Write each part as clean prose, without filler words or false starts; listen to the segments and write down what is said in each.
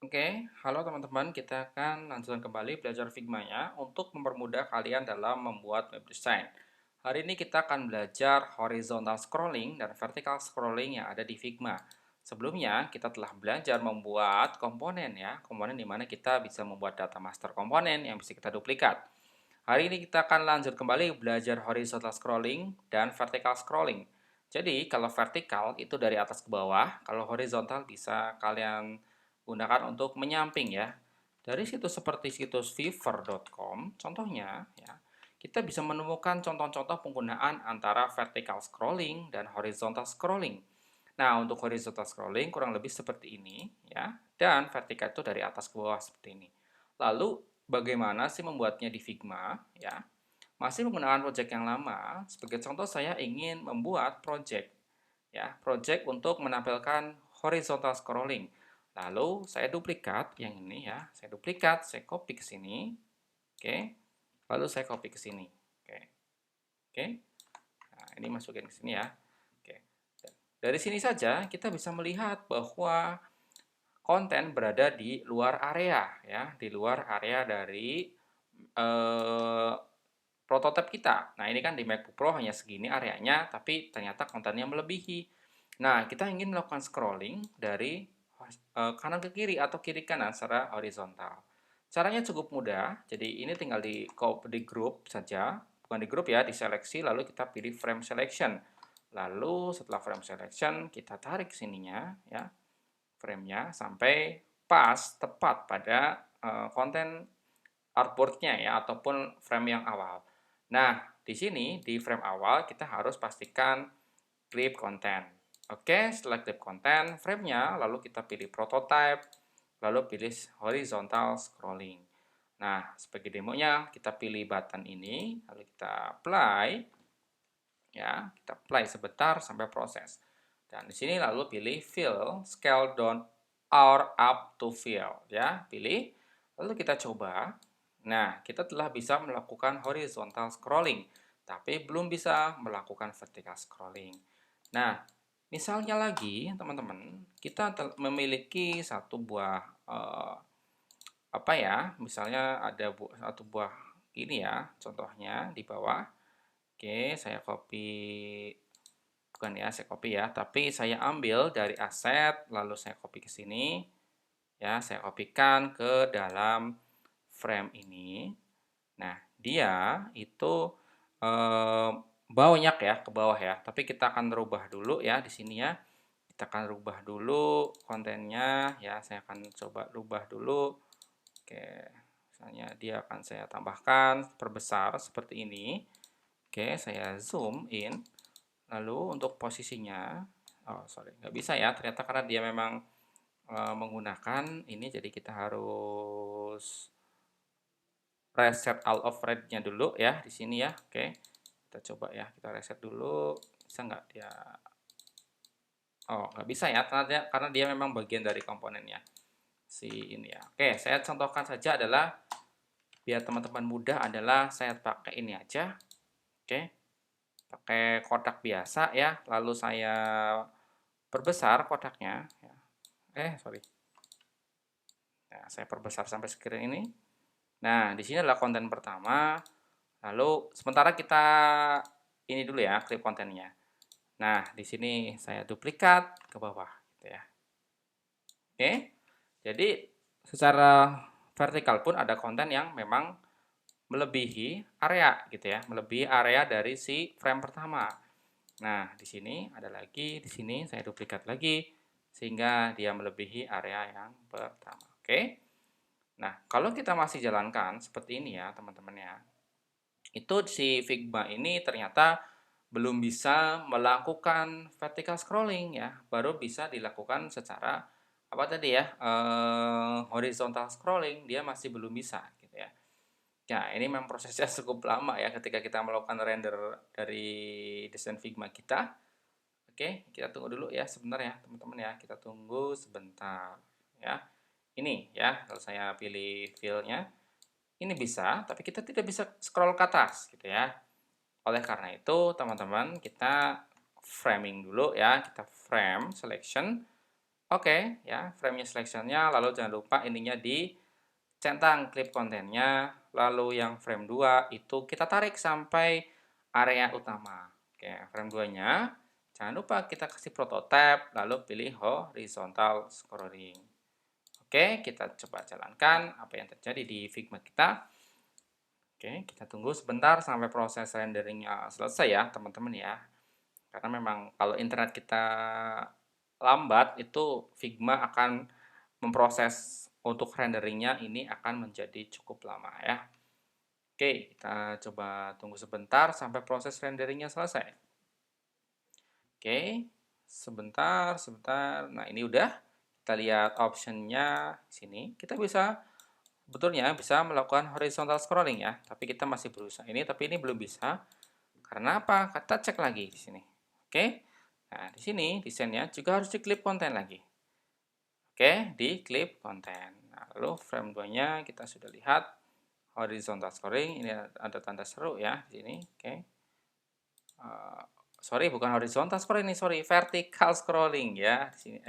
Oke, halo teman-teman, kita akan lanjutkan kembali belajar Figma-nya untuk mempermudah kalian dalam membuat web design. Hari ini kita akan belajar horizontal scrolling dan vertical scrolling yang ada di Figma. Sebelumnya, kita telah belajar membuat komponen ya, komponen di mana kita bisa membuat data master komponen yang bisa kita duplikat. Hari ini kita akan lanjut kembali belajar horizontal scrolling dan vertical scrolling. Jadi, kalau vertikal itu dari atas ke bawah, kalau horizontal bisa kalian gunakan untuk menyamping ya. Dari situs seperti situs fiverr.com, contohnya ya, kita bisa menemukan contoh-contoh penggunaan antara vertical scrolling dan horizontal scrolling. Nah, untuk horizontal scrolling kurang lebih seperti ini ya, dan vertikal itu dari atas ke bawah seperti ini. Lalu bagaimana sih membuatnya di Figma ya? Masih menggunakan project yang lama. Sebagai contoh saya ingin membuat project ya, project untuk menampilkan horizontal scrolling. Lalu saya duplikat yang ini ya, saya duplikat, saya copy ke sini. Oke. Lalu saya copy ke sini. Oke. Oke. Nah, ini masukin ke sini ya. Oke. Dari sini saja kita bisa melihat bahwa konten berada di luar area ya, di luar area dari eh, prototipe kita. Nah, ini kan di MacBook Pro hanya segini areanya, tapi ternyata kontennya melebihi. Nah, kita ingin melakukan scrolling dari kanan ke kiri atau kiri kanan secara horizontal. Caranya cukup mudah, jadi ini tinggal di grup saja, bukan di grup ya, diseleksi, lalu kita pilih frame selection. Lalu setelah frame selection, kita tarik sininya, ya, frame-nya sampai pas, tepat pada konten artboard-nya ya, ataupun frame yang awal. Nah, di sini di frame awal kita harus pastikan clip konten. Oke, setelah clip konten, frame-nya lalu kita pilih prototype, lalu pilih horizontal scrolling. Nah, sebagai demonya kita pilih button ini, lalu kita apply, ya, kita apply sebentar sampai proses. Dan di sini lalu pilih fill, scale down or up to fill, ya, pilih. Lalu kita coba. Nah, kita telah bisa melakukan horizontal scrolling, tapi belum bisa melakukan vertical scrolling. Nah, misalnya lagi, teman-teman, kita memiliki satu buah apa ya? Misalnya ada satu buah ini ya, contohnya di bawah. Oke, saya copy, bukan ya, saya copy ya, tapi saya ambil dari aset, lalu saya copy ke sini, ya, saya kopikan ke dalam frame ini. Nah, dia itu eh, banyak ya, ke bawah ya, tapi kita akan rubah dulu ya di sini ya. Kita akan rubah dulu kontennya, ya, saya akan coba rubah dulu. Oke, misalnya dia akan saya tambahkan, perbesar seperti ini. Oke, saya zoom in. Lalu untuk posisinya, oh sorry, nggak bisa ya, ternyata karena dia memang menggunakan ini, jadi kita harus reset all of red-nya dulu ya di sini ya. Oke, kita coba ya, kita reset dulu. Bisa nggak dia? Oh, nggak bisa ya, karena dia memang bagian dari komponennya si ini ya. Oke, saya contohkan saja adalah biar teman-teman mudah adalah saya pakai ini aja. Oke, pakai kotak biasa ya. Lalu saya perbesar kotaknya. Ya. Sorry. Nah, saya perbesar sampai sekiranya ini. Nah, di sini adalah konten pertama. Lalu sementara kita ini dulu ya, klip kontennya. Nah, di sini saya duplikat ke bawah gitu ya. Oke. Jadi secara vertikal pun ada konten yang memang melebihi area gitu ya, melebihi area dari si frame pertama. Nah, di sini ada lagi, di sini saya duplikat lagi sehingga dia melebihi area yang pertama. Oke. Nah, kalau kita masih jalankan seperti ini ya, teman-teman ya. Itu si Figma ini ternyata belum bisa melakukan vertical scrolling ya, baru bisa dilakukan secara apa tadi ya, horizontal scrolling dia masih belum bisa gitu ya. Ya, ini memang prosesnya cukup lama ya ketika kita melakukan render dari desain Figma kita. Oke, kita tunggu dulu ya sebentar ya teman-teman ya, kita tunggu sebentar ya. Ini ya, kalau saya pilih fill-nya, ini bisa, tapi kita tidak bisa scroll ke atas gitu ya. Oleh karena itu, teman-teman, kita framing dulu ya, kita frame selection. Oke, ya, frame selectionnya, lalu jangan lupa ininya dicentang klip kontennya, lalu yang frame 2 itu kita tarik sampai area utama. Oke, frame 2-nya, jangan lupa kita kasih prototype, lalu pilih horizontal scrolling. Oke, kita coba jalankan apa yang terjadi di Figma kita. Oke, kita tunggu sebentar sampai proses renderingnya selesai ya, teman-teman ya. Karena memang kalau internet kita lambat, itu Figma akan memproses untuk renderingnya ini akan menjadi cukup lama ya. Oke, kita coba tunggu sebentar sampai proses renderingnya selesai. Oke, sebentar, sebentar. Nah, ini udah. Kita lihat optionnya sini. Kita bisa sebetulnya bisa melakukan horizontal scrolling ya, tapi kita masih berusaha ini, tapi ini belum bisa. Karena apa? Kita cek lagi di sini. Oke. Nah, di sini desainnya juga harus diklip konten lagi. Oke, di klip konten. Nah, lalu frame 2-nya kita sudah lihat horizontal scrolling. Ini ada tanda seru ya di sini. Oke. Sorry, bukan horizontal scrolling ini, sorry, vertical scrolling ya. Di sini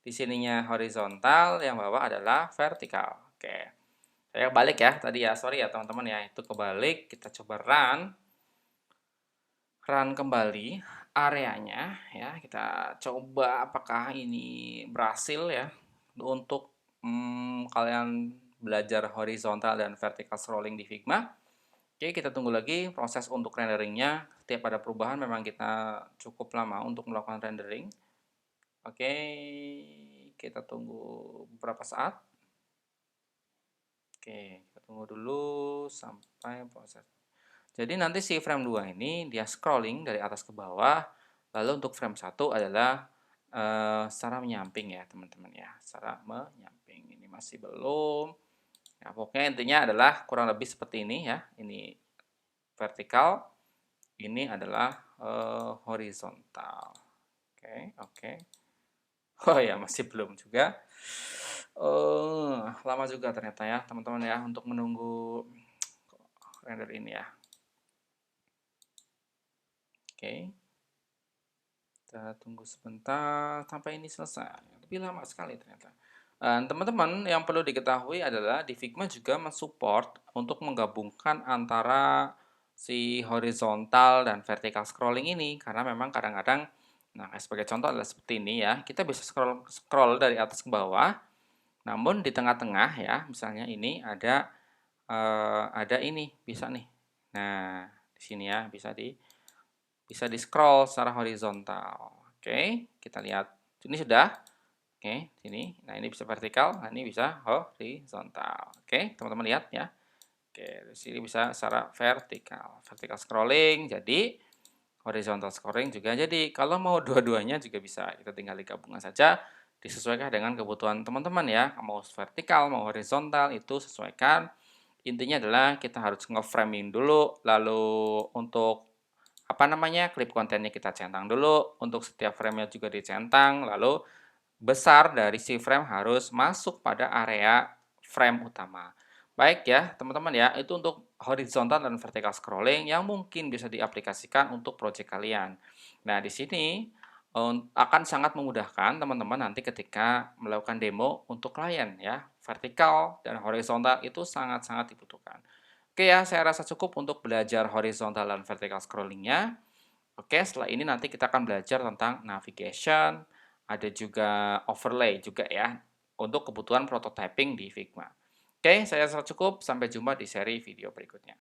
di sininya horizontal, yang bawah adalah vertikal. Oke. Saya balik ya tadi ya, sorry ya teman-teman ya, itu kebalik. Kita coba run kembali areanya ya. Kita coba apakah ini berhasil ya untuk kalian belajar horizontal dan vertical scrolling di Figma. Oke, kita tunggu lagi proses untuk renderingnya. Setiap ada perubahan memang kita cukup lama untuk melakukan rendering. Oke, kita tunggu beberapa saat. Oke, kita tunggu dulu sampai proses. Jadi nanti si frame 2 ini dia scrolling dari atas ke bawah. Lalu untuk frame 1 adalah secara menyamping ya teman-teman ya. Secara menyamping. Ini masih belum. Ya, pokoknya intinya adalah kurang lebih seperti ini ya. Ini vertikal. Ini adalah horizontal. Oke, oke. Oh ya, masih belum juga. Lama juga ternyata ya teman-teman ya untuk menunggu render ini ya. Oke. Kita tunggu sebentar sampai ini selesai. Lebih lama sekali ternyata. Teman-teman, yang perlu diketahui adalah di Figma juga mensupport untuk menggabungkan antara si horizontal dan vertical scrolling ini, karena memang kadang-kadang, nah sebagai contoh adalah seperti ini ya, kita bisa scroll dari atas ke bawah, namun di tengah-tengah ya, misalnya ini ada ini bisa nih. Nah, di sini ya bisa di scroll secara horizontal. Oke, kita lihat. Ini sudah. Oke, sini. Nah, ini bisa vertikal, nah ini bisa horizontal. Oke, teman-teman lihat ya. Oke, di sini bisa secara vertikal. Vertikal scrolling jadi horizontal scrolling juga jadi. Kalau mau dua-duanya juga bisa. Kita tinggal digabungkan saja disesuaikan dengan kebutuhan teman-teman ya. Mau vertikal, mau horizontal itu sesuaikan. Intinya adalah kita harus nge-framing dulu, lalu untuk apa namanya, klip kontennya kita centang dulu, untuk setiap framenya juga dicentang, lalu besar dari si frame harus masuk pada area frame utama. Baik ya, teman-teman ya, itu untuk horizontal dan vertical scrolling yang mungkin bisa diaplikasikan untuk project kalian. Nah, di sini akan sangat memudahkan teman-teman nanti ketika melakukan demo untuk klien ya. Vertikal dan horizontal itu sangat-sangat dibutuhkan. Oke ya, saya rasa cukup untuk belajar horizontal dan vertical scrollingnya. Oke, setelah ini nanti kita akan belajar tentang navigation, ada juga overlay juga ya, untuk kebutuhan prototyping di Figma. Oke, saya rasa cukup. Sampai jumpa di seri video berikutnya.